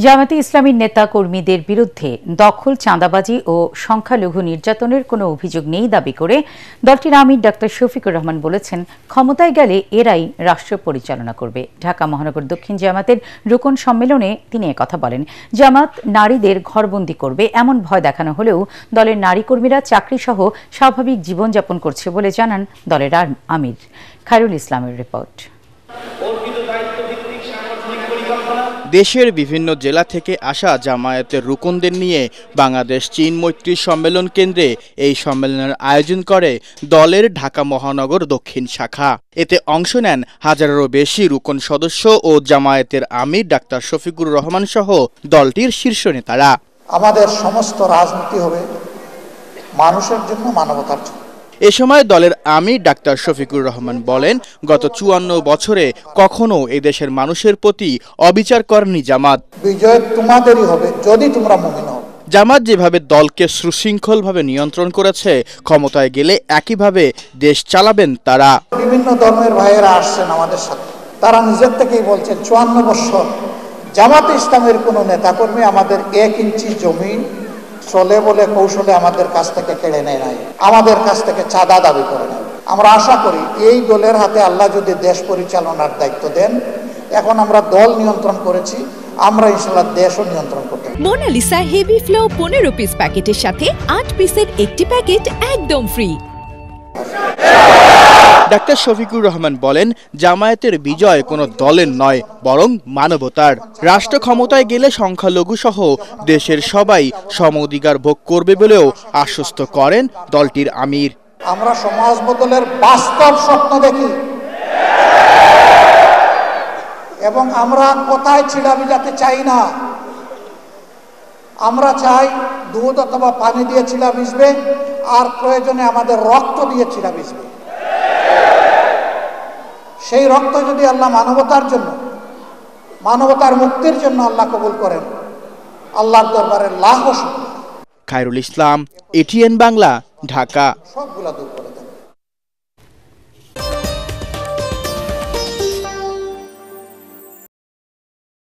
জামায়াতে ইসলামীর নেতা কর্মীদের বিরুদ্ধে দখল, চাঁদাবাজি ও সংখ্যালঘু নির্যাতনের কোনো অভিযোগ নেই দাবি করে দলটির আমির ডাক্তার শফিকুর রহমান বলেছেন, ক্ষমতায় গেলে এরাই রাষ্ট্র পরিচালনা করবে। ঢাকা মহানগর দক্ষিণ জামায়াতের রুকন সম্মেলনে তিনি একথা বলেন। জামাত নারীদের ঘরবন্দি করবে এমন ভয় দেখানো হলেও দলের নারী কর্মীরা চাকরিসহ স্বাভাবিক জীবনযাপন করছে বলে জানান দলের আমির। খায়রুল ইসলামের রিপোর্ট। দেশের বিভিন্ন জেলা থেকে আসা জামায়াতের রুকনদের নিয়ে বাংলাদেশ চীন মৈত্রী সম্মেলন কেন্দ্রে এই সম্মেলনের আয়োজন করে দলের ঢাকা মহানগর দক্ষিণ শাখা। এতে অংশ নেন হাজারেরও বেশি রুকন সদস্য ও জামায়াতের আমির ডাক্তার শফিকুর রহমান সহ দলটির শীর্ষ নেতারা। আমাদের সমস্ত রাজনীতি হবে মানুষের জন্য, মানবতার জন্য। এ সময় দলের আমির ডাক্তার শফিকুর রহমান বলেন, গত ৫৪ বছরে কখনো এদেশের মানুষের প্রতি অবিচার করেনি জামাত। বিজয় তোমাদেরই হবে যদি তোমরা মুমিন হও। জামাত যেভাবে দলকে সুশৃঙ্খলভাবে নিয়ন্ত্রণ করেছে, ক্ষমতায় গেলে একইভাবে দেশ চালাবেন তারা। বিভিন্ন ধর্মের ভাইয়েরা আসছেন আমাদের সাথে, তারা নিজের থেকেই বলছেন ৫৪ বছর জামাতে ইসলামের কোনো নেতাকর্মী আমাদের ১ ইঞ্চি জমি চলে বলে কৌশলে আমাদের কাছ থেকে কেড়ে নেয় নাই, আমাদের কাছ থেকে চাঁদা দাবি করে নেয়। আমরা আশা করি এই দলের হাতে আল্লাহ যদি দেশ পরিচালনার দায়িত্ব দেন, এখন আমরা দল নিয়ন্ত্রণ করেছি, আমরা ইনশাআল্লাহ দেশও নিয়ন্ত্রণ করতে। মোনালিসা হেভি ফ্লো 15 পিস প্যাকেটের সাথে 8 পিসের একটি প্যাকেট একদম ফ্রি। ডাক্তার শফিকুর রহমান বলেন, জামায়াতের বিজয় কোনো দলের নয়, বরং মানবতার। রাষ্ট্র ক্ষমতায় গেলে সংখ্যালঘু সহ দেশের সবাই সম অধিকার ভোগ করবে বলেও আশ্বস্ত করেন দলটির আমির। আমরা সমাজ বদলের বাস্তব স্বপ্ন দেখি এবং আমরা কোথায় ছিড়া ভিজাতে চাই না। আমরা চাই দুধ অথবা পানি দিয়ে ছিড়া ভিজবে, আর প্রয়োজনে আমাদের রক্ত দিয়ে ছিড়া ভিজবে। সেই রক্ত যদি আল্লাহ মানবতার জন্য, মানবতার মুক্তির জন্য আল্লাহ কবুল করেন, আল্লাহর দরবারে লাখো শুকরিয়া। খায়রুল ইসলাম, এটিএন বাংলা, ঢাকা। সবগুলা দূর